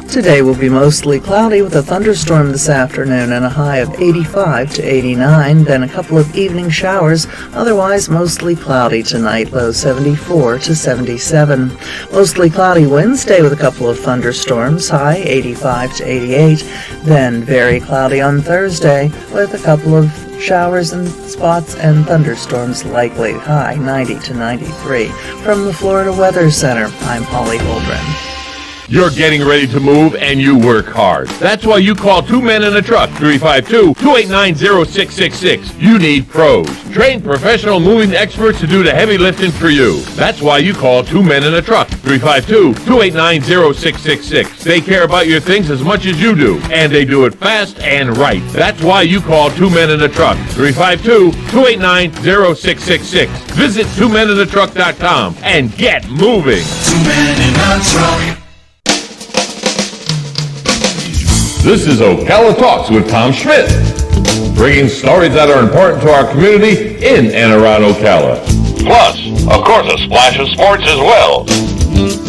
Today will be mostly cloudy with a thunderstorm this afternoon and a high of 85 to 89, then a couple of evening showers, otherwise mostly cloudy tonight, low 74 to 77. Mostly cloudy Wednesday with a couple of thunderstorms, high 85 to 88, then very cloudy on Thursday with a couple of showers and spots and thunderstorms likely, high 90 to 93. From the Florida Weather Center, I'm Holly Holdren. You're getting ready to move and you work hard. That's why you call Two Men in a Truck, 352-289-0666. You need pros. Trained professional moving experts to do the heavy lifting for you. That's why you call Two Men in a Truck, 352-289-0666. They care about your things as much as you do, and they do it fast and right. That's why you call Two Men in a Truck, 352-289-0666. Visit twomeninatruck.com and get moving. Two Men in a Truck. This is Ocala Talks with Tom Schmidt, bringing stories that are important to our community in and around Ocala. Plus, of course, a splash of sports as well.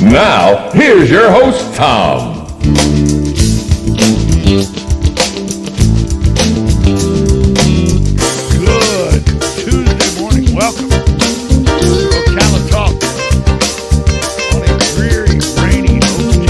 Now, here's your host, Tom. Good Tuesday morning. Welcome to Ocala Talks on a dreary, rainy Ocala.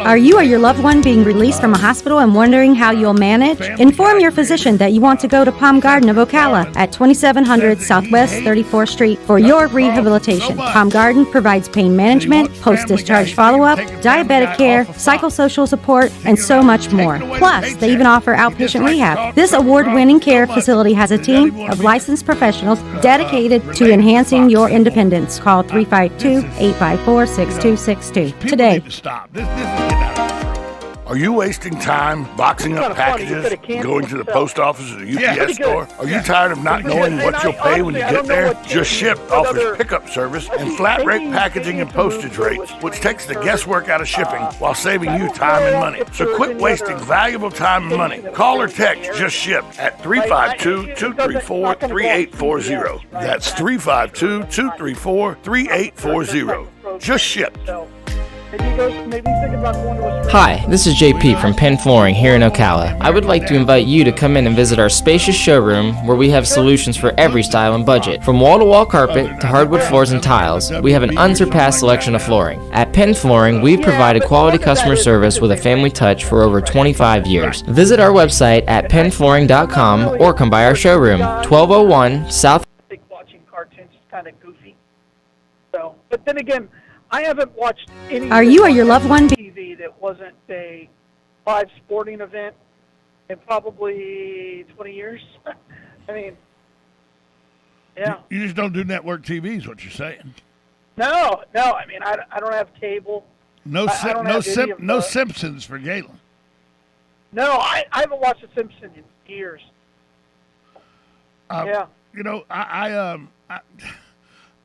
Are you or your loved one being released from a hospital and wondering how you'll manage? Inform your physician that you want to go to Palm Garden of Ocala at 2700 Southwest 34th Street for your rehabilitation. Palm Garden provides pain management, post-discharge follow-up, diabetic care, psychosocial support, and so much more. Plus, they even offer outpatient rehab. This award-winning care facility has a team of licensed professionals dedicated to enhancing your independence. Call 352-854-6262 today. Are you wasting time boxing up packages, going to the post office or the UPS store? Are you tired of not knowing what you'll pay when you get there? Just Ship offers pickup service and flat rate packaging and postage rates, which takes the guesswork out of shipping while saving you time and money. So quit wasting valuable time and money. Call or text Just Ship at 352-234-3840. That's 352-234-3840. Just Ship. Hi, this is JP from Penn Flooring here in Ocala. I would like to invite you to come in and visit our spacious showroom where we have solutions for every style and budget. From wall-to-wall carpet to hardwood floors and tiles, we have an unsurpassed selection of flooring. At Penn Flooring, we've provided quality customer service with a family touch for over 25 years. Visit our website at pennflooring.com or come by our showroom, 1201 South know. But then again, I haven't watched any. Are you or your loved one TV that wasn't a live sporting event in probably 20 years? I mean, yeah. You just don't do network TV is what you're saying. No. I mean, I don't have cable. No Simpsons for Galen. No, I haven't watched The Simpsons in years. Yeah. You know, I'm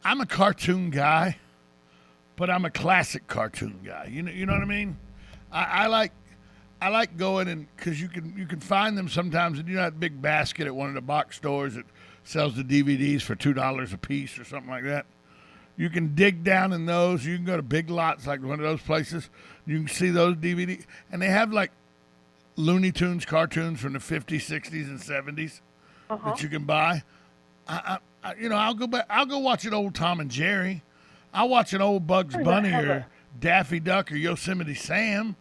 a cartoon guy, but I'm a classic cartoon guy. You know what I mean? I like going and because you can find them sometimes, and you know that big basket at one of the box stores that sells the DVDs for $2 a piece or something like that. You can dig down in those. You can go to Big Lots, like one of those places. You can see those DVDs, and they have like Looney Tunes cartoons from the 50s, 60s, and 70s that you can buy. I'll go back. I'll go watch an old Tom and Jerry. I'll watch an old Bugs Bunny or Daffy Duck or Yosemite Sam.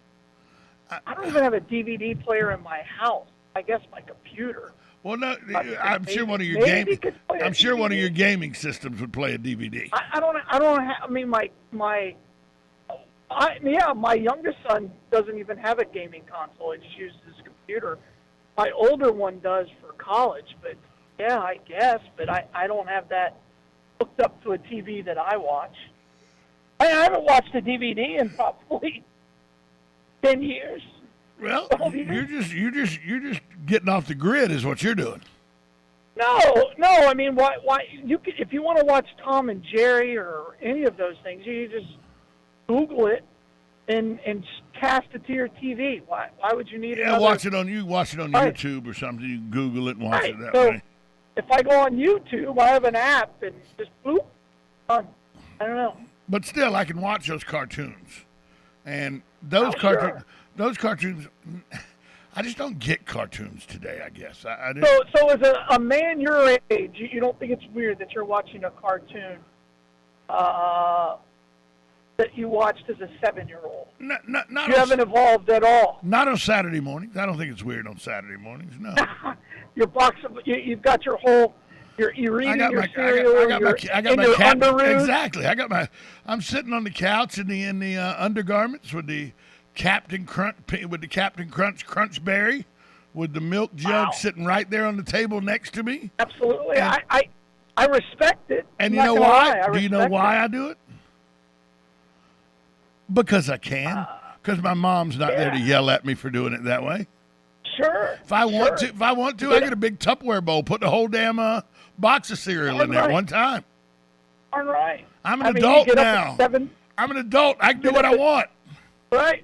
I don't even have a DVD player in my house. I guess my computer. Well, no, I'm sure one of your gaming. I'm sure one of your gaming systems would play a DVD. I don't have. I mean, my youngest son doesn't even have a gaming console. He just uses his computer. My older one does for college, but yeah, I guess. But I don't have that hooked up to a TV that I watch. I haven't watched a DVD in probably 10 years. Well, you're just getting off the grid, is what you're doing. No. I mean, why? You can, if you want to watch Tom and Jerry or any of those things, you just Google it and cast it to your TV. Why would you need? Yeah, watch it on YouTube or something. You can Google it and watch it that way. If I go on YouTube, I have an app and just boop. I don't know. But still, I can watch those cartoons, and those cartoons. Sure. Those cartoons, I just don't get cartoons today, I guess. So as a man your age, you don't think it's weird that you're watching a cartoon that you watched as a 7-year-old? Not you haven't evolved at all. Not on Saturday mornings. I don't think it's weird on Saturday mornings, no. Your box of, you've got your whole, you're eating your cereal, I got my cat. Underoos. Exactly. I'm sitting on the couch in the undergarments with the Captain Crunch Crunch Berry with the milk jug sitting right there on the table next to me. Absolutely. I respect it. And you know why? Do you know why I do it? Because I can. Because my mom's not there to yell at me for doing it that way. Sure. If I want to, I get a big Tupperware bowl, put the whole damn box of cereal in there one time. All right. I'm an adult now. I'm an adult. I can do what I want. Right.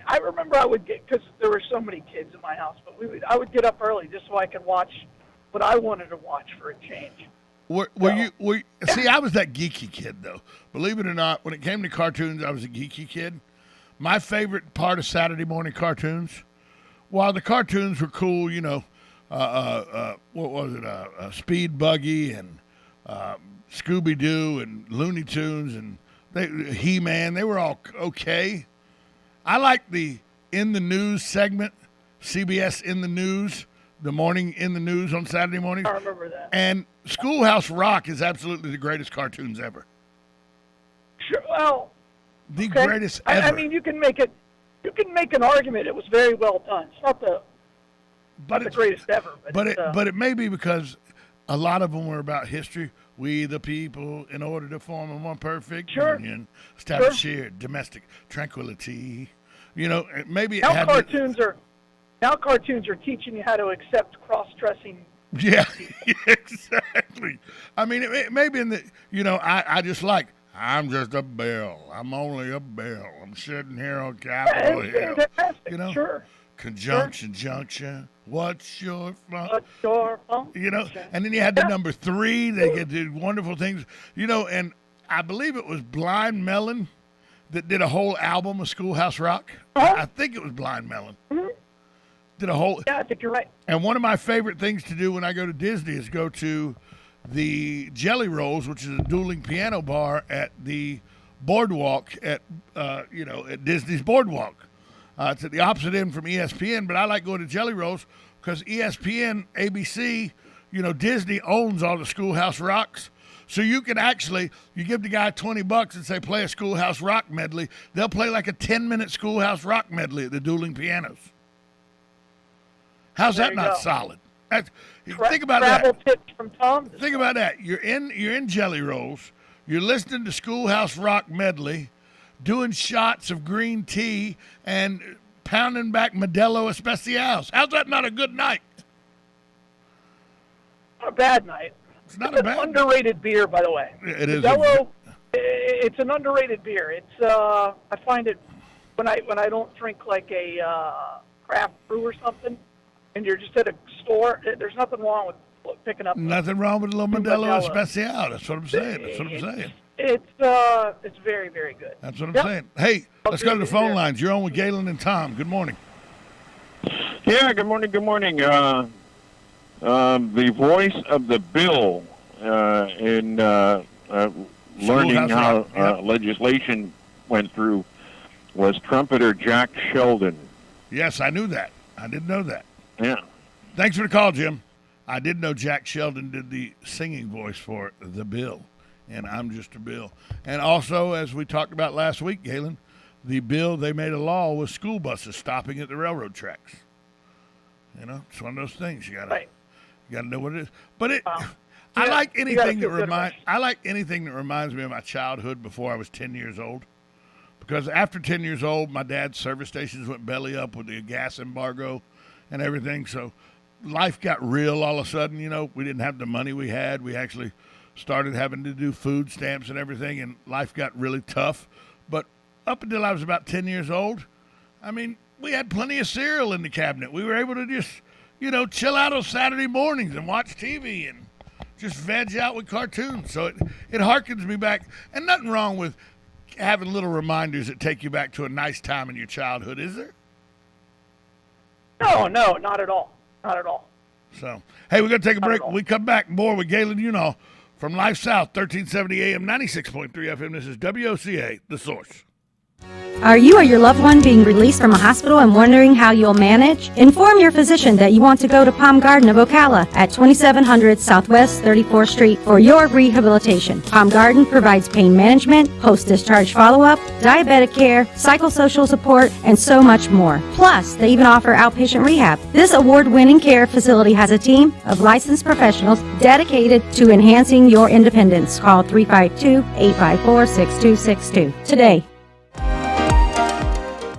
I remember I would get, because there were so many kids in my house, but I would get up early just so I could watch what I wanted to watch for a change. See, I was that geeky kid, though. Believe it or not, when it came to cartoons, I was a geeky kid. My favorite part of Saturday morning cartoons, while the cartoons were cool, you know, what was it, Speed Buggy and Scooby-Doo and Looney Tunes and He-Man, they were all okay. I like the In the News segment, CBS In the News, the morning In the News on Saturday mornings. I remember that. And Schoolhouse Rock is absolutely the greatest cartoons ever. Sure. Well, the greatest ever. I mean, you can make an argument. It was very well done. It's not the greatest ever. But it may be because a lot of them were about history. We the people, in order to form a more perfect union, establish shared domestic tranquility. You know, maybe now cartoons are teaching you how to accept cross-dressing. Yeah, exactly. I mean, it may be in the, you know, I just like, I'm just a bell. I'm only a bell. I'm sitting here on Capitol Hill. Fantastic. You know, sure. Conjunction, junction. What's your fun? What's your fun? You know, and then you had the number 3. They did wonderful things. You know, and I believe it was Blind Melon that did a whole album of Schoolhouse Rock. I think it was Blind Melon. Mm-hmm. Did a whole. Yeah, I think you're right. And one of my favorite things to do when I go to Disney is go to the Jelly Rolls, which is a dueling piano bar at the boardwalk at Disney's boardwalk. It's at the opposite end from ESPN, but I like going to Jelly Rolls because ESPN, ABC, you know, Disney owns all the Schoolhouse Rocks. So you can actually, you give the guy $20 and say, play a Schoolhouse Rock medley. They'll play like a 10-minute Schoolhouse Rock medley at the dueling pianos. How's that not solid? Think about that. Travel tips from Tom. Think about that. You're in Jelly Rolls. You're listening to Schoolhouse Rock medley, doing shots of green tea, and pounding back Modelo Especials. How's that not a good night? Not a bad night. It's not it's a bad an underrated beer, by the way. It is. Modelo, it's an underrated beer. It's I find it when I don't drink like a craft brew or something, and you're just at a store. There's nothing wrong with picking up. Nothing wrong with a little Modelo Especial. That's what I'm saying. It's very, very good. That's what I'm saying. Hey, let's go to the phone lines. You're on with Galen and Tom. Good morning. Yeah, good morning. Good morning. The voice of the bill in learning how legislation went through was trumpeter Jack Sheldon. Yes, I knew that. I didn't know that. Yeah. Thanks for the call, Jim. I did know Jack Sheldon did the singing voice for the bill, and I'm just a bill. And also, as we talked about last week, Galen, the bill, they made a law with school buses stopping at the railroad tracks. You know, it's one of those things. You gotta know what it is. But I like anything that reminds me of my childhood before I was 10 years old. Because after 10 years old, my dad's service stations went belly up with the gas embargo and everything. So life got real all of a sudden. You know, we didn't have the money we had. We actually started having to do food stamps and everything, and life got really tough. But up until I was about 10 years old, I mean, we had plenty of cereal in the cabinet. We were able to just, you know, chill out on Saturday mornings and watch TV and just veg out with cartoons. So it harkens me back. And nothing wrong with having little reminders that take you back to a nice time in your childhood, is there? No, not at all. Not at all. So, hey, we're going to take a break. When we come back, more with Galen, from Life South, 1370 AM, 96.3 FM. This is WOCA, The Source. Are you or your loved one being released from a hospital and wondering how you'll manage? Inform your physician that you want to go to Palm Garden of Ocala at 2700 Southwest 34th Street for your rehabilitation. Palm Garden provides pain management, post-discharge follow-up, diabetic care, psychosocial support, and so much more. Plus, they even offer outpatient rehab. This award-winning care facility has a team of licensed professionals dedicated to enhancing your independence. Call 352-854-6262 today.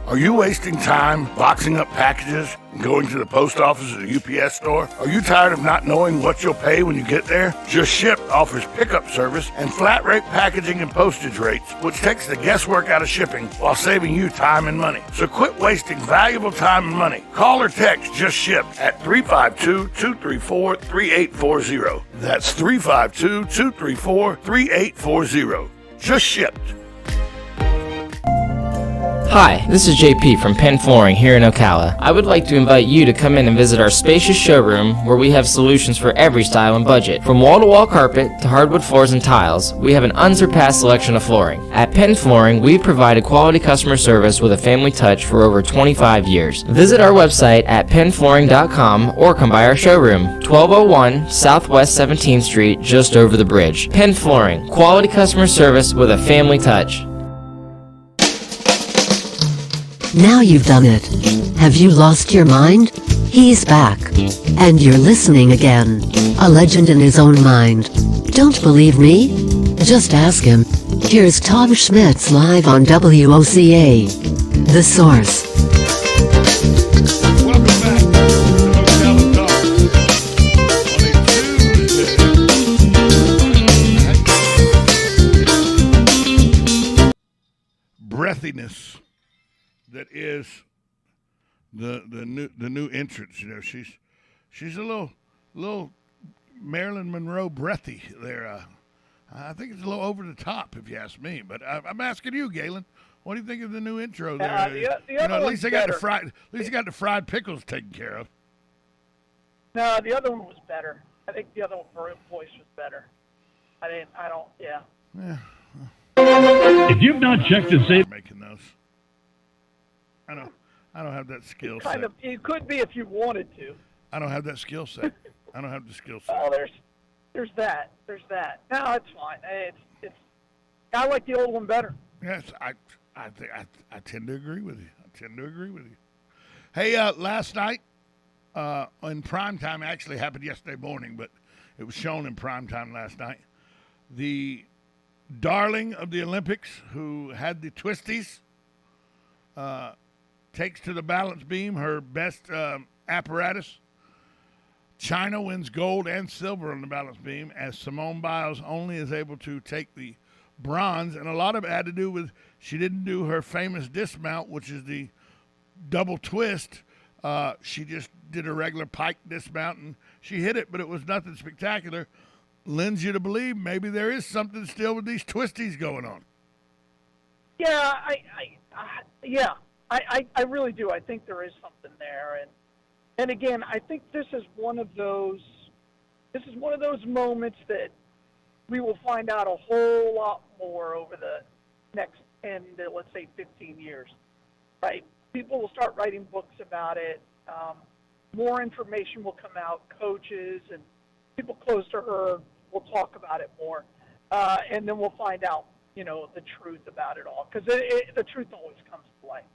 Are you wasting time boxing up packages and going to the post office or the UPS store? Are you tired of not knowing what you'll pay when you get there? Just Ship offers pickup service and flat rate packaging and postage rates, which takes the guesswork out of shipping while saving you time and money. So quit wasting valuable time and money. Call or text Just Ship at 352-234-3840. That's 352-234-3840. Just Shipped. Hi, this is JP from Penn Flooring here in Ocala. I would like to invite you to come in and visit our spacious showroom where we have solutions for every style and budget. From wall-to-wall carpet to hardwood floors and tiles, we have an unsurpassed selection of flooring. At Penn Flooring, we provide a quality customer service with a family touch for over 25 years. Visit our website at pennflooring.com or come by our showroom, 1201 Southwest 17th Street, just over the bridge. Penn Flooring, quality customer service with a family touch. Now you've done it. Have you lost your mind? He's back. And you're listening again. A legend in his own mind. Don't believe me? Just ask him. Here's Tom Schmitz live on WOCA. The Source. Welcome back to Ocala Talks. Breathiness. That is the new entrance. You know, she's a little Marilyn Monroe breathy there. I think it's a little over the top, if you ask me. But I'm asking you, Galen, what do you think of the new intro there? At least they got the fried pickles taken care of. No, the other one was better. I think the other voice was better. Yeah. If you've not checked and saved making those. I don't have that skill set. It could be if you wanted to. I don't have that skill set. I don't have the skill set. Oh, there's that. No, it's fine. It's. I like the old one better. Yes, I tend to agree with you. Hey, last night in prime time, actually happened yesterday morning, but it was shown in prime time last night. The darling of the Olympics, who had the twisties, takes to the balance beam her best apparatus. China wins gold and silver on the balance beam, as Simone Biles only is able to take the bronze, and a lot of it had to do with she didn't do her famous dismount, which is the double twist. She just did a regular pike dismount, and she hit it, but it was nothing spectacular. Lends you to believe maybe there is something still with these twisties going on. Yeah, I really do. I think there is something there, and again, I think this is one of those moments that we will find out a whole lot more over the next 10 to, let's say, 15 years, right? People will start writing books about it. More information will come out. Coaches and people close to her will talk about it more. And then we'll find out, the truth about it all. Because the truth always comes to light.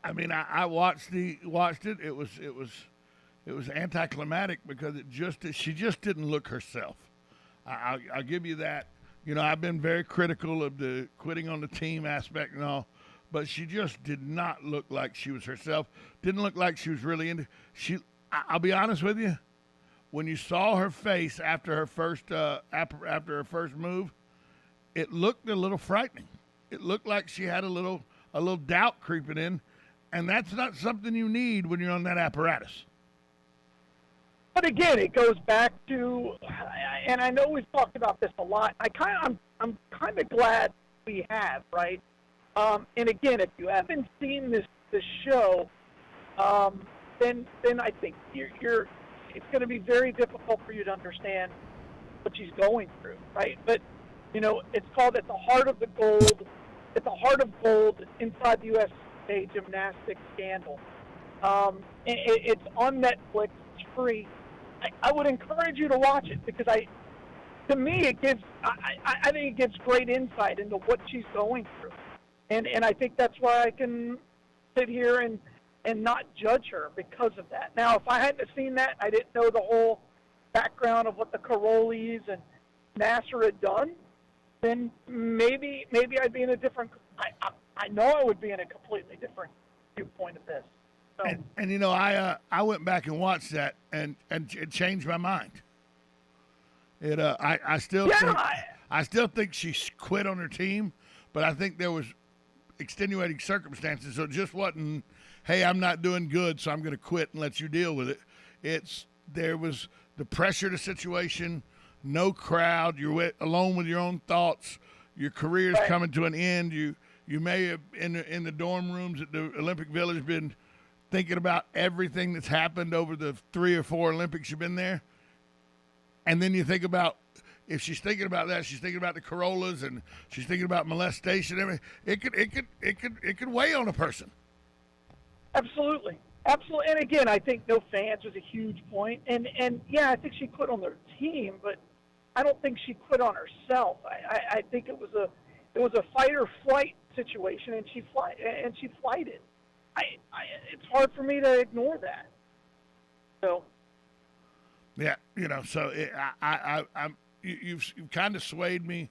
I watched it. It was anticlimactic because she just didn't look herself. I'll give you that. I've been very critical of the quitting on the team aspect and all, but she just did not look like she was herself. Didn't look like she was really into. I'll be honest with you. When you saw her face after her first move, it looked a little frightening. It looked like she had a little doubt creeping in, and that's not something you need when you're on that apparatus. But again, it goes back to, and I know we've talked about this a lot. I'm kind of glad we have, right? And again, if you haven't seen this show, then I think it's going to be very difficult for you to understand what she's going through, right? But it's called "At the Heart of the Gold." At the Heart of Gold inside the USA gymnastics scandal. It's on Netflix. It's free. I would encourage you to watch it because to me, it gives. I think it gives great insight into what she's going through, and I think that's why I can sit here and not judge her because of that. Now, if I hadn't seen that, I didn't know the whole background of what the Carolis and Nasser had done, then maybe I'd be in a different. I know I would be in a completely different viewpoint of this. So. And I went back and watched that, and it changed my mind. I still think she quit on her team, but I think there was extenuating circumstances, so it just wasn't, hey, I'm not doing good, so I'm going to quit and let you deal with it. There was the pressure of the situation, no crowd, you're alone with your own thoughts, your career's coming to an end. You may have in the dorm rooms at the Olympic Village been thinking about everything that's happened over the 3 or 4 Olympics you've been there, and then you think about, if she's thinking about that, she's thinking about the Corollas and she's thinking about molestation. Everything. It could weigh on a person. Absolutely. And again, I think no fans was a huge point. And yeah, I think she quit on their team, but I don't think she quit on herself. I think it was a fight or flight situation, and she flighted. It's hard for me to ignore that. So. Yeah, so you've kind of swayed me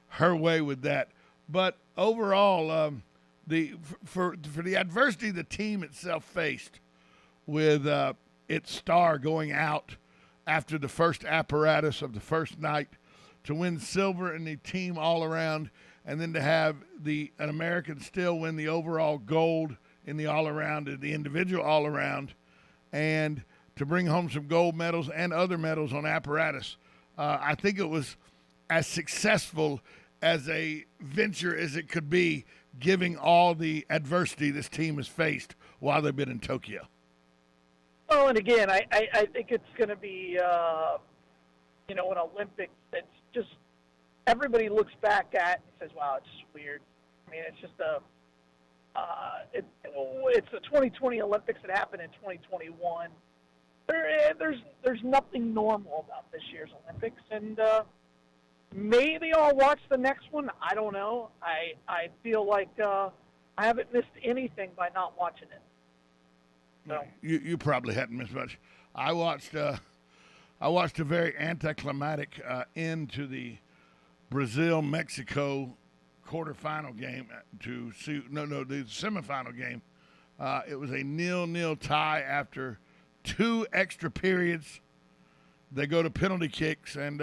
her way with that, but overall, for the adversity the team itself faced with its star going out after the first apparatus of the first night, to win silver in the team all around, and then to have an American still win the overall gold in the all around, the individual all around, and to bring home some gold medals and other medals on apparatus. I think it was as successful as a venture as it could be, giving all the adversity this team has faced while they've been in Tokyo. Well, and again, I think it's going to be, an Olympics that's just everybody looks back at and says, wow, it's just weird. I mean, it's just it's the 2020 Olympics that happened in 2021. there's nothing normal about this year's Olympics, and maybe I'll watch the next one. I don't know. I feel like I haven't missed anything by not watching it. So. You probably hadn't missed much. I watched a very anticlimactic end to the Brazil-Mexico quarterfinal game the semifinal game. It was a 0-0 tie after 2 extra periods. They go to penalty kicks, and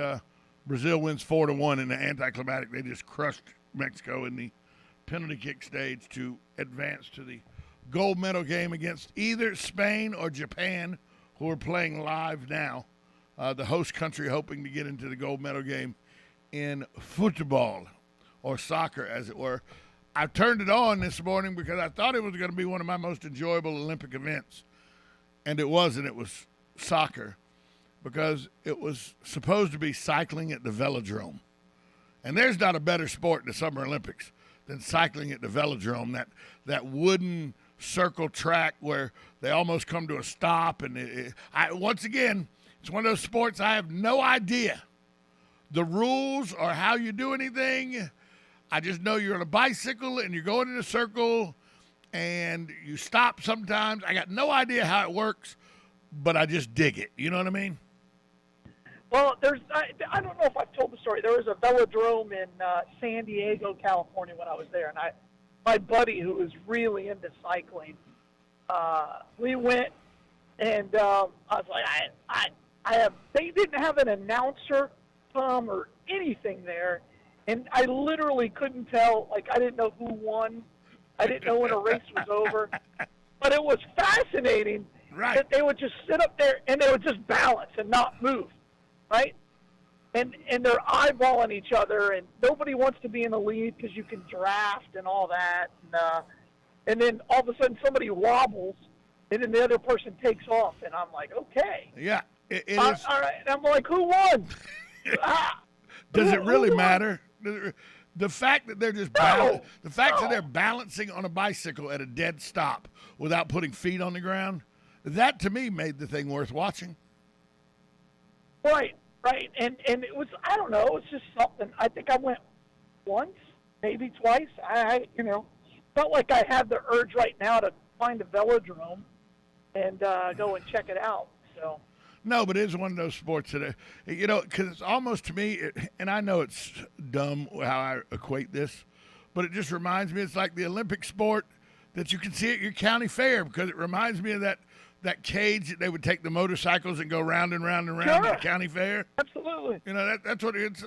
Brazil wins 4-1 in the anticlimactic. They just crushed Mexico in the penalty kick stage to advance to the gold medal game against either Spain or Japan, who are playing live now. The host country hoping to get into the gold medal game in football, or soccer, as it were. I turned it on this morning because I thought it was going to be one of my most enjoyable Olympic events, and it wasn't. It was soccer, because it was supposed to be cycling at the velodrome. And there's not a better sport in the Summer Olympics than cycling at the velodrome, that wooden circle track where they almost come to a stop. And once again, it's one of those sports I have no idea the rules or how you do anything. I just know you're on a bicycle and you're going in a circle and you stop sometimes. I got no idea how it works, but I just dig it. You know what I mean? Well, I don't know if I've told the story. There was a velodrome in San Diego, California when I was there, and my buddy who was really into cycling, we went, and I was like, they didn't have an announcer, Tom, or anything there, and I literally couldn't tell. Like, I didn't know who won. I didn't know when a race was over, but it was fascinating that they would just sit up there and they would just balance and not move. Right? And they're eyeballing each other, and nobody wants to be in the lead because you can draft and all that. And then all of a sudden somebody wobbles, and then the other person takes off, and I'm like, okay. Yeah, it is. All right. And I'm like, who won? Does it really matter? The fact that they're just that they're balancing on a bicycle at a dead stop without putting feet on the ground, that to me made the thing worth watching. Right. And it was, I don't know, it was just something. I think I went once, maybe twice. I felt like I had the urge right now to find a velodrome and go and check it out. So. No, but it is one of those sports that, because it's almost to me, and I know it's dumb how I equate this, but it just reminds me, it's like the Olympic sport that you can see at your county fair, because it reminds me of that cage that they would take the motorcycles and go round and round and round at the county fair. Absolutely. That's what it's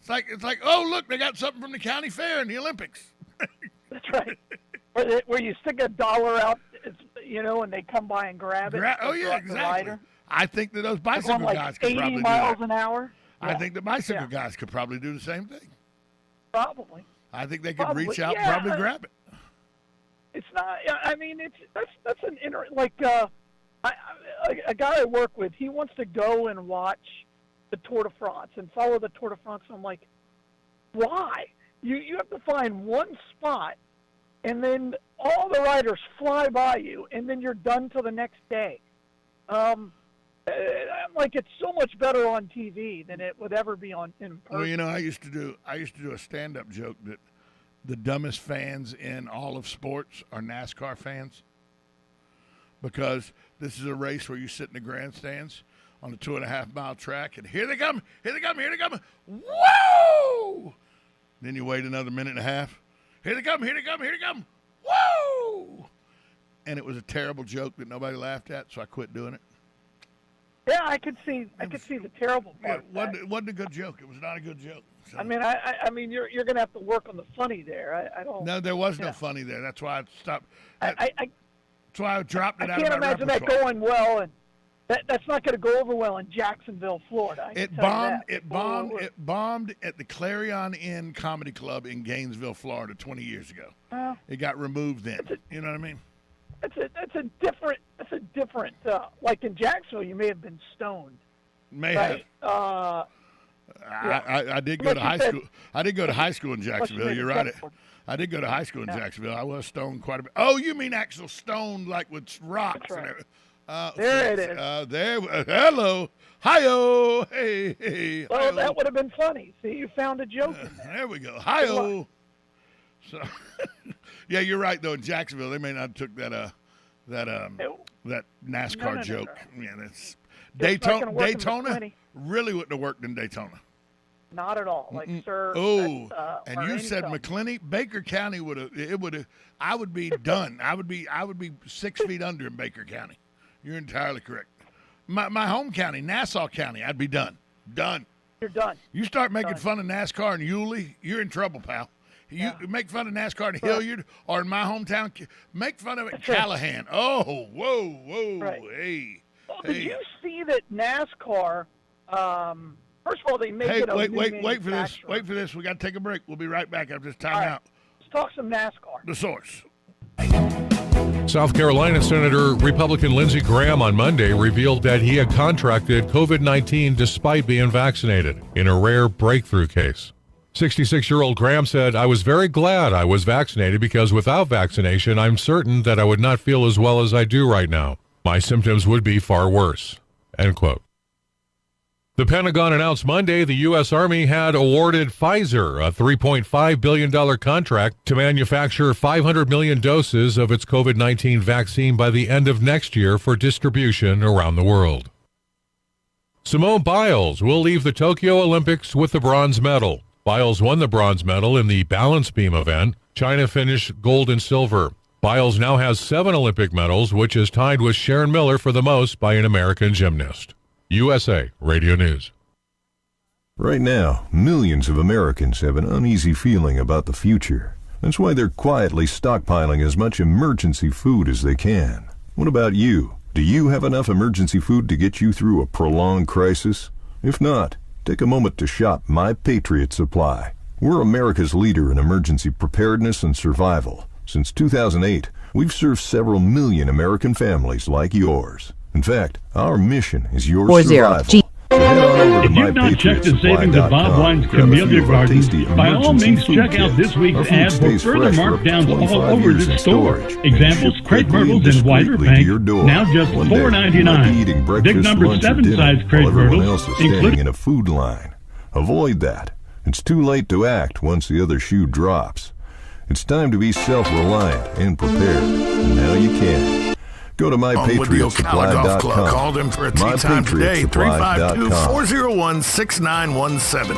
like. Oh, look, they got something from the county fair in the Olympics. That's right. Where you stick $1 out, and they come by and grab it. Oh yeah, exactly. I think that those bicycle guys could probably do that. 80 miles an hour. I think the bicycle guys could probably do the same thing. Probably. I think they could reach out and probably grab it. It's not. I mean, that's an a guy I work with, he wants to go and watch the Tour de France and follow the Tour de France. I'm like, why? You have to find one spot, and then all the riders fly by you, and then you're done till the next day. I'm like, it's so much better on TV than it would ever be in person. Well, I used to do a stand-up joke that the dumbest fans in all of sports are NASCAR fans. Because this is a race where you sit in the grandstands on a 2.5-mile track, and here they come. Whoa! Then you wait another minute and a half. Here they come. Whoa! And it was a terrible joke that nobody laughed at, so I quit doing it. Yeah, I could see the terrible part. It wasn't a good joke. It was not a good joke. So. I mean, you're going to have to work on the funny there. I don't. No, there was no funny there. That's why I stopped. That's why I dropped it out of my repertoire. I can't imagine that going well, and that's not going to go over well in Jacksonville, Florida. It bombed at the Clarion Inn Comedy Club in Gainesville, Florida, 20 years ago. It got removed then. You know what I mean? That's a different. Like in Jacksonville, you may have been stoned. May have. I did go to high school. I did go to high school in Jacksonville. You're right. I did go to high school in Jacksonville. I was stoned quite a bit. Oh, you mean actual stoned, like with rocks? Right. And There it is. Hello. Hi-yo. Hey. Well, Hi-yo. that would have been funny. See, you found a joke in there. There we go. Hi-yo. So, yeah, you're right, though. In Jacksonville, they may not have took that NASCAR joke. No. Yeah, that's Daytona really wouldn't have worked in Daytona. Not at all. Like, sir. Oh, and or you said anything. McClenny, Baker County would have. I would be done. I would be 6 feet under in Baker County. You're entirely correct. My home county, Nassau County, I'd be done. Done. You're done. You start making fun of NASCAR in Yulee, you're in trouble, pal. You make fun of NASCAR in Hilliard or in my hometown, make fun of it in Callahan. Oh, whoa, Right. hey. Well, did you see that NASCAR? First of all, they make it a new Wait for this. manufacturer. Wait for this. We got to take a break. We'll be right back after this timeout. Let's talk some NASCAR. The source. South Carolina Senator Republican Lindsey Graham on Monday revealed that he had contracted COVID-19 despite being vaccinated in a rare breakthrough case. 66-year-old Graham said, "I was very glad I was vaccinated because without vaccination, I'm certain that I would not feel as well as I do right now. My symptoms would be far worse." End quote. The Pentagon announced Monday the U.S. Army had awarded Pfizer a $3.5 billion contract to manufacture 500 million doses of its COVID-19 vaccine by the end of next year for distribution around the world. Simone Biles will leave the Tokyo Olympics with the bronze medal. Biles won the bronze medal in the balance beam event. China finished gold and silver. Biles now has 7 Olympic medals, which is tied with Sharon Miller for the most by an American gymnast. USA Radio News. Right now, millions of Americans have an uneasy feeling about the future. That's why they're quietly stockpiling as much emergency food as they can. What about you? Do you have enough emergency food to get you through a prolonged crisis? If not, take a moment to shop My Patriot Supply. We're America's leader in emergency preparedness and survival. Since 2008, we've served several million American families like yours. In fact, our mission is your survival. So head on over to If you've not checked the savings at Bob Wine's Camellia Gardens, by all means check out this week's ad for further markdowns all over the store. Examples, crepe myrtles in whiter pink, now just $4.99. Big number 7 size crepe myrtles, including in a food line. Avoid that. It's too late to act once the other shoe drops. It's time to be self-reliant and prepared. And now you can. Go to MyPatriotSupply.com. Call them for a tea time today, 352-401-6917.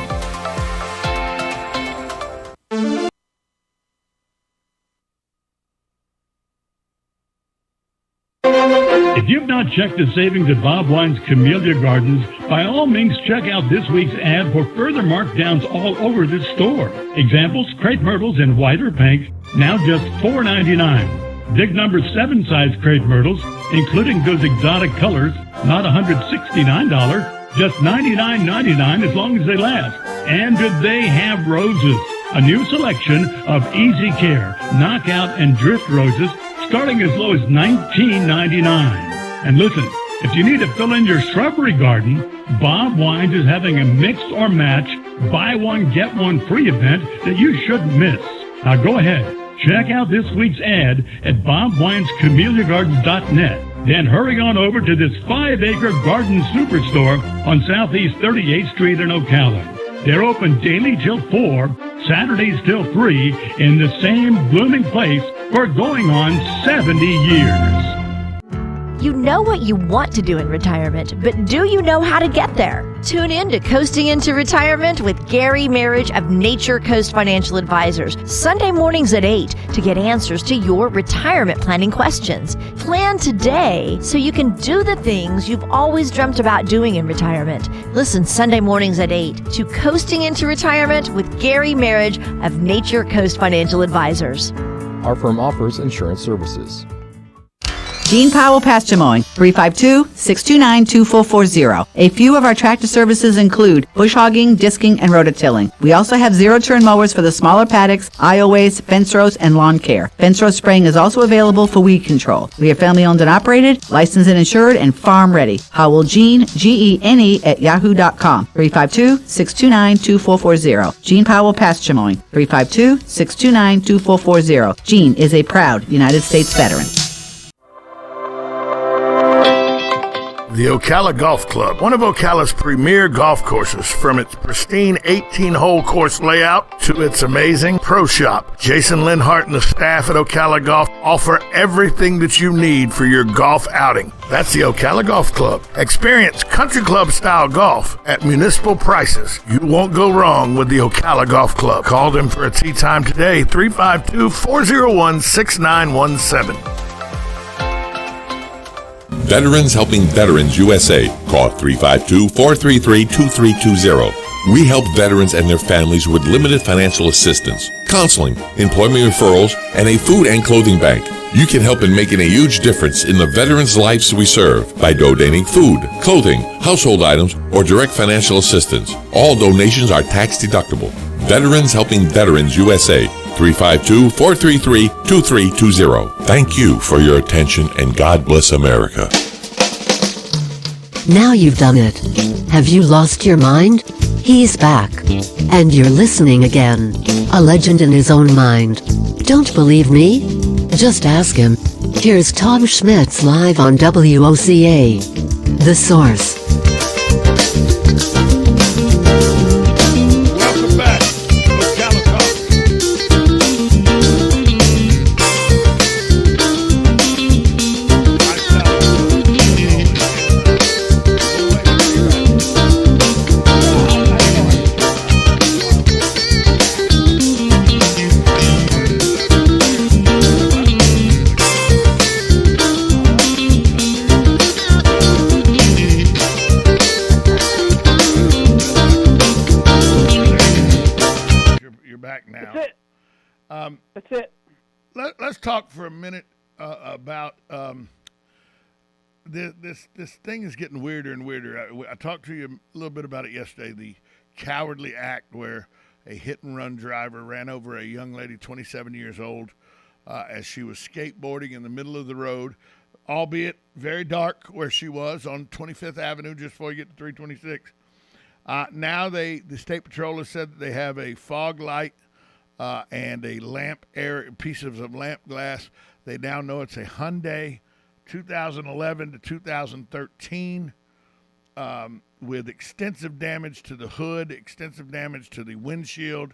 If you've not checked the savings at Bob Wine's Camellia Gardens, by all means check out this week's ad for further markdowns all over the store. Examples, crepe myrtles in white or pink, now just $4.99. Big number 7 size crepe myrtles, including those exotic colors, not $169, just $99.99 as long as they last. And do they have roses? A new selection of Easy Care, Knockout, and Drift roses, starting as low as $19.99. And listen, if you need to fill in your shrubbery garden, Bob Wines is having a mix or match, buy one, get one free event that you shouldn't miss. Now go ahead, check out this week's ad at bobwinescameliagardens.net. Then hurry on over to this 5-acre garden superstore on Southeast 38th Street in Ocala. They're open daily till 4, Saturdays till 3, in the same blooming place for going on 70 years. You know what you want to do in retirement, but do you know how to get there? Tune in to Coasting into Retirement with Gary Marriage of Nature Coast Financial Advisors, Sunday mornings at 8 to get answers to your retirement planning questions. Plan today so you can do the things you've always dreamt about doing in retirement. Listen Sunday mornings at 8 to Coasting into Retirement with Gary Marriage of Nature Coast Financial Advisors. Our firm offers insurance services. Gene Powell, Pasture Mowing, 352-629-2440. A few of our tractor services include bush hogging, disking, and rototilling. We also have zero-turn mowers for the smaller paddocks, aisleways, fence rows, and lawn care. Fence row spraying is also available for weed control. We are family-owned and operated, licensed and insured, and farm-ready. Howell Gene, Gene, at yahoo.com, 352-629-2440. Gene Powell, Pasture Mowing, 352-629-2440. Gene is a proud United States veteran. The Ocala Golf Club, one of Ocala's premier golf courses, from its pristine 18-hole course layout to its amazing pro shop. Jason Linhart and the staff at Ocala Golf offer everything that you need for your golf outing. That's the Ocala Golf Club. Experience country club style golf at municipal prices. You won't go wrong with the Ocala Golf Club. Call them for a tee time today, 352-401-6917. Veterans Helping Veterans USA. Call 352-433-2320. We help veterans and their families with limited financial assistance, counseling, employment referrals, and a food and clothing bank. You can help in making a huge difference in the veterans' lives we serve by donating food, clothing, household items, or direct financial assistance. All donations are tax deductible. Veterans Helping Veterans USA. 352-433-2320. Thank you for your attention, and God bless America. Now you've done it. Have you lost your mind? He's back. And you're listening again. A legend in his own mind. Don't believe me? Just ask him. Here's Tom Schmitz live on WOCA. The Source. Welcome back. Ocala Talk. That's it. Let's talk for a minute about this thing is getting weirder and weirder. I talked to you a little bit about it yesterday, the cowardly act where a hit-and-run driver ran over a young lady, 27 years old, as she was skateboarding in the middle of the road, albeit very dark where she was on 25th Avenue just before you get to 326. Now the State Patrol has said that they have a fog light and a pieces of lamp glass. They now know it's a Hyundai 2011 to 2013 with extensive damage to the hood, extensive damage to the windshield,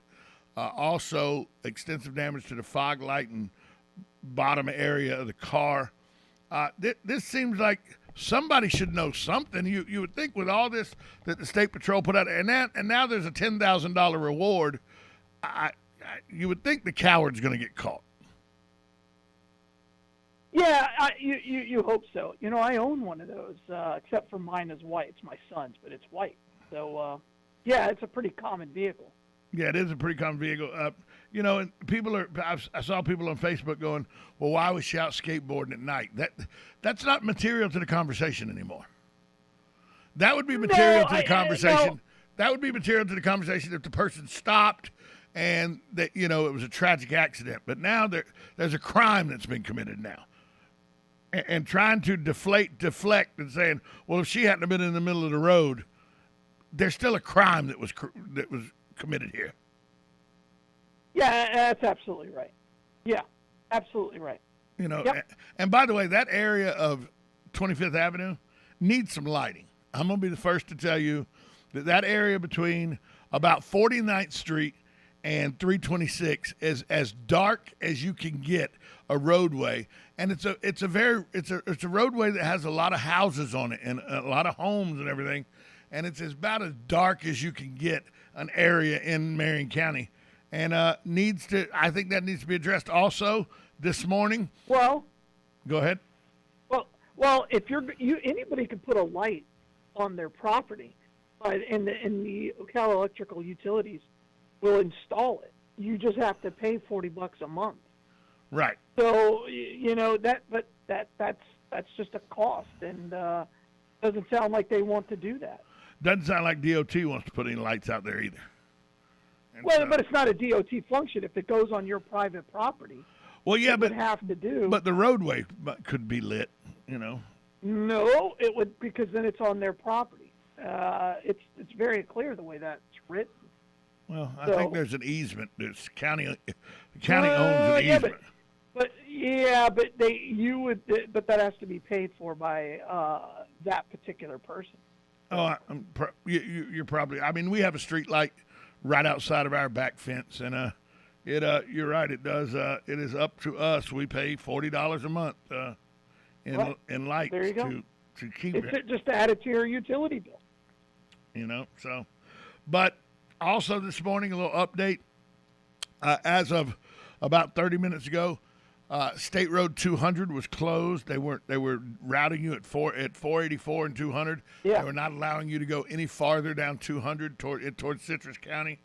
also extensive damage to the fog light and bottom area of the car. This seems like somebody should know something. You would think with all this that the State Patrol put out, and now there's a $10,000 reward. You would think the coward's going to get caught. Yeah, you hope so. You know, I own one of those, except for mine is white. It's my son's, but it's white. So, yeah, it's a pretty common vehicle. Yeah, it is a pretty common vehicle. You know, and I saw people on Facebook going, well, why was she out skateboarding at night? That's not material to the conversation anymore. That would be material to the conversation. That would be material to the conversation if the person stopped and that, you know, it was a tragic accident. But now there's a crime that's been committed now. And trying to deflect and saying, well, if she hadn't have been in the middle of the road, there's still a crime that was committed here. Yeah, that's absolutely right. Yeah, absolutely right. You know, and by the way, that area of 25th Avenue needs some lighting. I'm going to be the first to tell you that area between about 49th Street and 326 is as dark as you can get a roadway, and it's a roadway that has a lot of houses on it and a lot of homes and everything, and it's about as dark as you can get an area in Marion County, and I think that needs to be addressed also this morning. Well, go ahead. Well, if anybody can put a light on their property, and the Ocala Electrical Utilities will install it. You just have to pay $40 a month. Right. So you know that's just a cost, and doesn't sound like they want to do that. Doesn't sound like DOT wants to put any lights out there either. And but it's not a DOT function if it goes on your private property. Well, yeah, but have to do. But the roadway could be lit, you know. No, it would, because then it's on their property. It's very clear the way that's written. Well, I think there's an easement. The county owns an easement. But but that has to be paid for by that particular person. Oh, you're probably. I mean, we have a street light right outside of our back fence, and you're right. It does. It is up to us. We pay $40 a month in lights there you go. to keep it's it. Just to add it to your utility bill. So, but also this morning, a little update. As of about 30 minutes ago, State Road 200 was closed. They were routing you at 484 and 200. Yeah. They were not allowing you to go any farther down 200 towards Citrus County,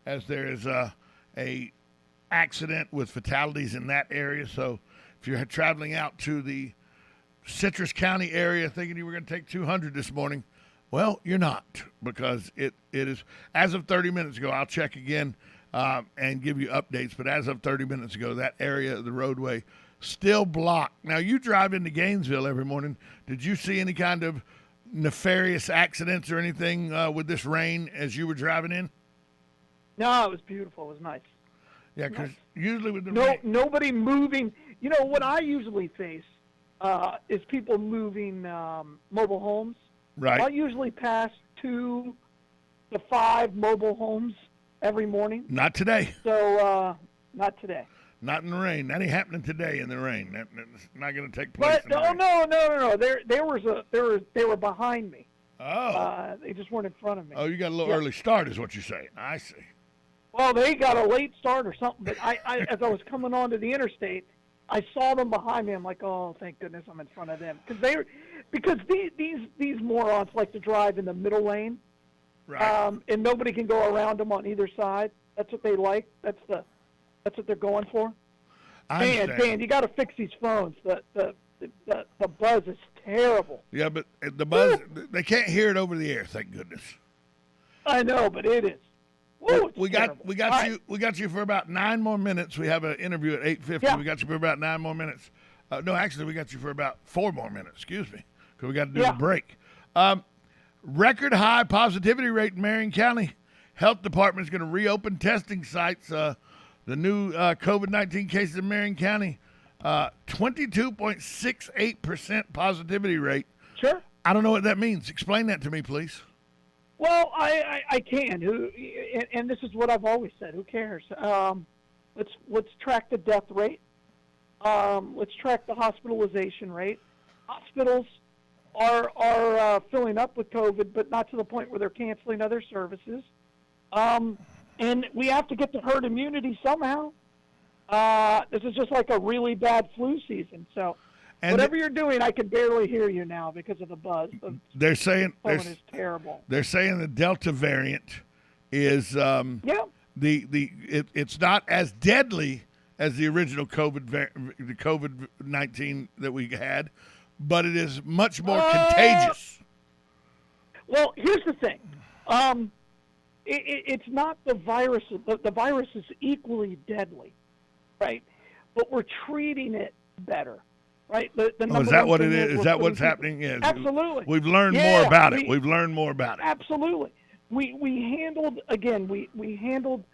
as there is a accident with fatalities in that area. So if you're traveling out to the Citrus County area thinking you were going to take 200 this morning, well, you're not, because it is, as of 30 minutes ago, I'll check again and give you updates, but as of 30 minutes ago, that area of the roadway still blocked. Now, you drive into Gainesville every morning. Did you see any kind of nefarious accidents or anything with this rain as you were driving in? No, it was beautiful. It was nice. Yeah, because usually with the rain... Nobody moving. You know, what I usually face is people moving mobile homes. Right. I usually pass 2 to 5 mobile homes every morning. Not today. So, not today. Not in the rain. That ain't happening today in the rain. That's not going to take place. But no. They were behind me. Oh. They just weren't in front of me. Oh, you got a little early start, is what you're saying. I see. Well, they got a late start or something. But I as I was coming onto the interstate, I saw them behind me. I'm like, oh, thank goodness I'm in front of them, because these morons like to drive in the middle lane. Right. And nobody can go around them on either side. That's what they like. That's what they're going for. Dan, you got to fix these phones. The buzz is terrible. Yeah, but the buzz, they can't hear it over the air. Thank goodness. I know, but it is. Woo, we got you for about 9 more minutes. We have an interview at 8:50. Yeah. We got you for about 9 more minutes. No, actually, we got you for about 4 more minutes. Excuse me, because we got to do the break. Record high positivity rate in Marion County. Health Department is going to reopen testing sites. The new COVID-19 cases in Marion County, 22.68% positivity rate. Sure. I don't know what that means. Explain that to me, please. Well, I can. And this is what I've always said. Who cares? Let's track the death rate. Let's track the hospitalization rate. Hospitals are filling up with COVID, but not to the point where they're canceling other services. And we have to get to herd immunity somehow. This is just like a really bad flu season. So whatever you're doing, I can barely hear you now because of the buzz. They're saying is terrible. They're saying the Delta variant is it's not as deadly as the original COVID-19 that we had, but it is much more contagious. Well, here's the thing. It's not the virus. The virus is equally deadly, right? But we're treating it better, right? Is that what it is? Is that what's happening? Yes. Absolutely. We've learned more about it. We've learned more about it. Absolutely. We handled, again, we handled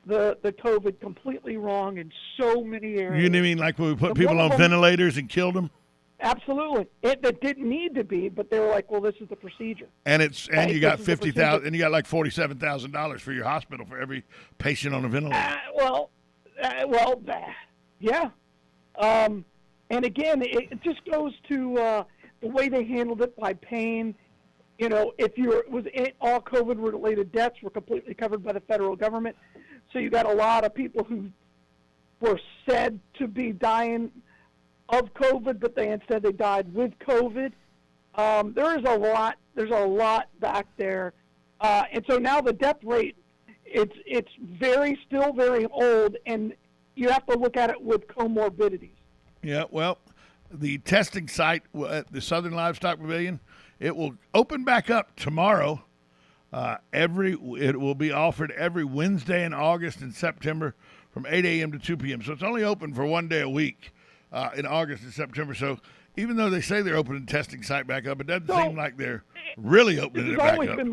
the COVID completely wrong in so many areas. You mean like when we put people on ventilators and killed them? Absolutely. It didn't need to be, but they were like, well, this is the procedure. And you got $50,000, and you got like $47,000 for your hospital for every patient on a ventilator. Yeah. And again, it just goes to the way they handled it by paying. You know, all COVID-related deaths were completely covered by the federal government. So you got a lot of people who were said to be dying of COVID, but they died with COVID. There's a lot back there, and so now the death rate, it's still very old, and you have to look at it with comorbidities. Yeah, well, the testing site at the Southern Livestock Pavilion, it will open back up tomorrow. It will be offered every Wednesday in August and September from 8 a.m. to 2 p.m. So it's only open for one day a week. In August and September. So even though they say they're opening the testing site back up, it doesn't seem like they're really opening it back up. This has always been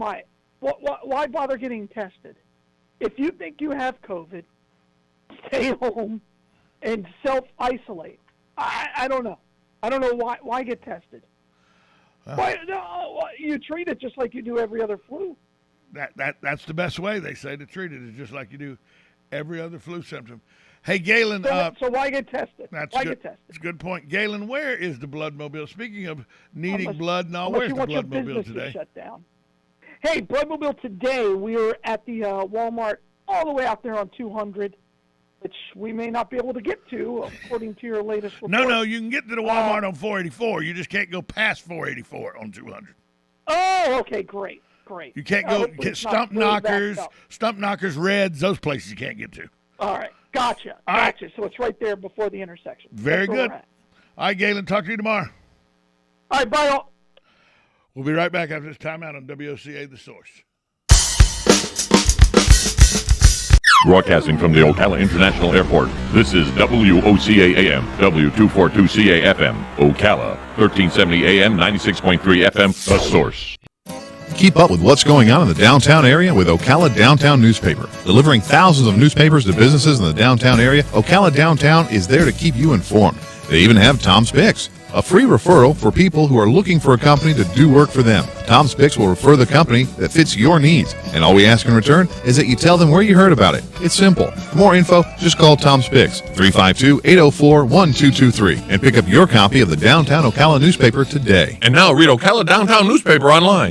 why bother getting tested? If you think you have COVID, stay home and self-isolate. I don't know. I don't know why get tested. Why, no, you treat it just like you do every other flu. That's the best way, they say, to treat it, is just like you do every other flu symptom. Hey, Galen. So why get tested? Why get tested? That's a good point. Galen, where is the Bloodmobile? Speaking of needing blood and all, where's the Bloodmobile today? Shut down. Hey, Bloodmobile today, we are at the Walmart all the way out there on 200, which we may not be able to get to, according to your latest report. No, you can get to the Walmart on 484. You just can't go past 484 on 200. Oh, okay, great. You can't go get Stump Knockers, Reds, those places you can't get to. All right, gotcha. So it's right there before the intersection. Very good. All right, Galen, talk to you tomorrow. All right, bye all. We'll be right back after this timeout on WOCA, The Source. Broadcasting from the Ocala International Airport, this is WOCA AM, W242CA FM, Ocala, 1370 AM, 96.3 FM, The Source. Keep up with what's going on in the downtown area with Ocala Downtown Newspaper. Delivering thousands of newspapers to businesses in the downtown area, Ocala Downtown is there to keep you informed. They even have Tom's Picks, a free referral for people who are looking for a company to do work for them. Tom's Picks will refer the company that fits your needs, and all we ask in return is that you tell them where you heard about it. It's simple. For more info, just call Tom's Picks, 352-804-1223, and pick up your copy of the Downtown Ocala newspaper today. And now read Ocala Downtown Newspaper online.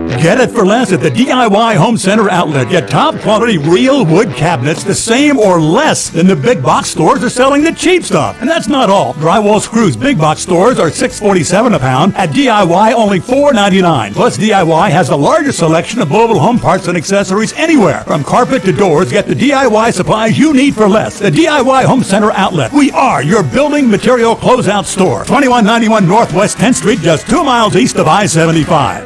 Get it for less at the DIY Home Center outlet. Get top quality real wood cabinets the same or less than the big box stores are selling the cheap stuff. And that's not all. Drywall screws big box stores are $6.47 a pound. At DIY only $4.99. Plus DIY has the largest selection of mobile home parts and accessories anywhere. From carpet to doors, get the DIY supplies you need for less. The DIY Home Center outlet. We are your building material closeout store. 2191 Northwest 10th Street, just 2 miles east of I-75.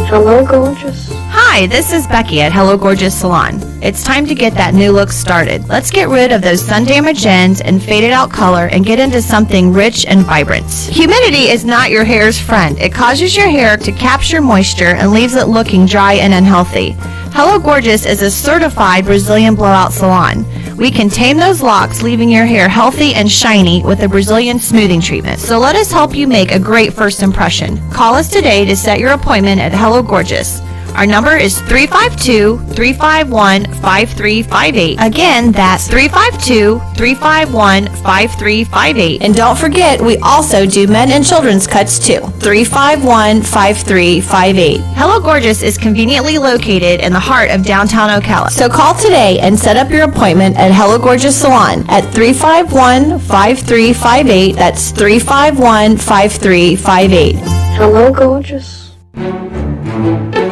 Hello, gorgeous. Hi, this is Becky at Hello Gorgeous Salon. It's time to get that new look started. Let's get rid of those sun-damaged ends and faded out color and get into something rich and vibrant. Humidity is not your hair's friend. It causes your hair to capture moisture and leaves it looking dry and unhealthy. Hello Gorgeous is a certified Brazilian blowout salon. We can tame those locks, leaving your hair healthy and shiny with a Brazilian smoothing treatment. So let us help you make a great first impression. Call us today to set your appointment at Hello Gorgeous. Our number is 352-351-5358. Again, that's 352-351-5358. And don't forget, we also do men and children's cuts too. 351-5358. Hello Gorgeous is conveniently located in the heart of downtown Ocala. So call today and set up your appointment at Hello Gorgeous Salon at 351-5358. That's 351-5358. Hello, gorgeous.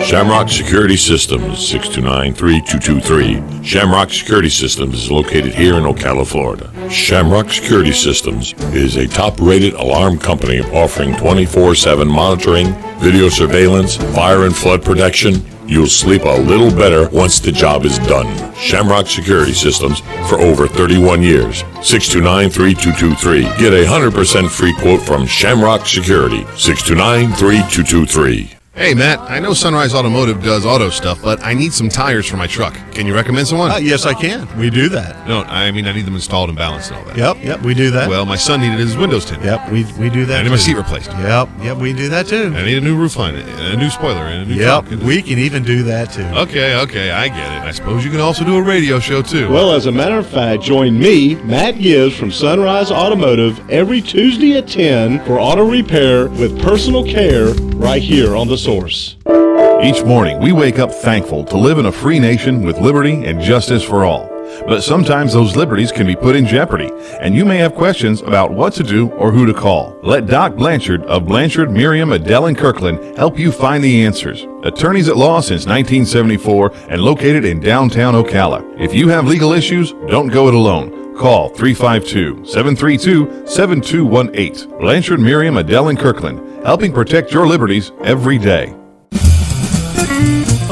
Shamrock Security Systems, 629-3223. Shamrock Security Systems is located here in Ocala, Florida. Shamrock Security Systems is a top-rated alarm company offering 24/7 monitoring, video surveillance, fire and flood protection. You'll sleep a little better once the job is done. Shamrock Security Systems for over 31 years. 629-3223. Get a 100% free quote from Shamrock Security. 629-3223. Hey, Matt, I know Sunrise Automotive does auto stuff, but I need some tires for my truck. Can you recommend someone? Yes, I can. We do that. No, I mean I need them installed and balanced and all that. Yep, we do that. Well, my son needed his windows tinted. Yep, we do that. I need my seat replaced. Yep, we do that too. I need a new roof line, and a new spoiler, and a new Yep, trunk. we can even do that too. Okay, I get it. I suppose you can also do a radio show too. Well, as a matter of fact, join me, Matt Gibbs from Sunrise Automotive, every Tuesday at 10 for auto repair with personal care right here on The Source. Each morning, we wake up thankful to live in a free nation with liberty and justice for all. But sometimes those liberties can be put in jeopardy, and you may have questions about what to do or who to call. Let Doc Blanchard of Blanchard, Miriam, Adele, and Kirkland help you find the answers. Attorneys at law since 1974 and located in downtown Ocala. If you have legal issues, don't go it alone. Call 352-732-7218. Blanchard, Miriam, Adele, and Kirkland, helping protect your liberties every day.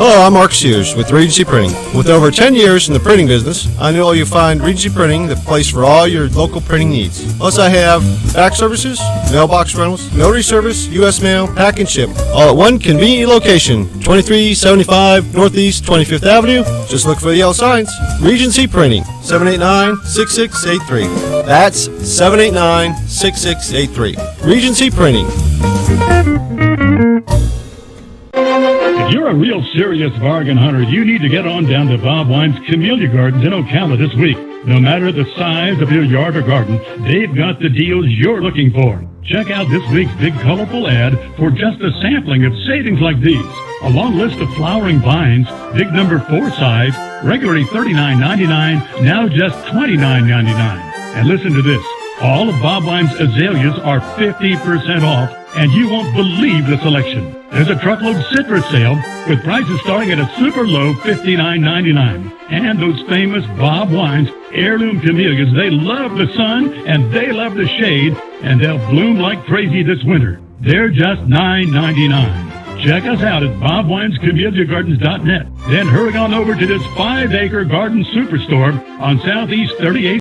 Hello, I'm Mark Sears with Regency Printing. With over 10 years in the printing business, I know you'll find Regency Printing the place for all your local printing needs. Plus, I have fax services, mailbox rentals, notary service, U.S. mail, pack and ship, all at one convenient location, 2375 Northeast 25th Avenue. Just look for the yellow signs. Regency Printing, 789-6683. That's 789-6683. Regency Printing. If you're a real serious bargain hunter, you need to get on down to Bob Wine's Camellia Gardens in Ocala this week. No matter the size of your yard or garden, they've got the deals you're looking for. Check out this week's big colorful ad for just a sampling of savings like these. A long list of flowering vines, big number 4 size, regularly $39.99, now just $29.99. And listen to this. All of Bob Wine's azaleas are 50% off, and you won't believe the selection. There's a truckload citrus sale with prices starting at a super low $59.99. And those famous Bob Wine's heirloom camellias, they love the sun and they love the shade, and they'll bloom like crazy this winter. They're just $9.99. Check us out at bobwinescamelliagardens.net. Then hurry on over to this 5-acre garden superstore on Southeast 38th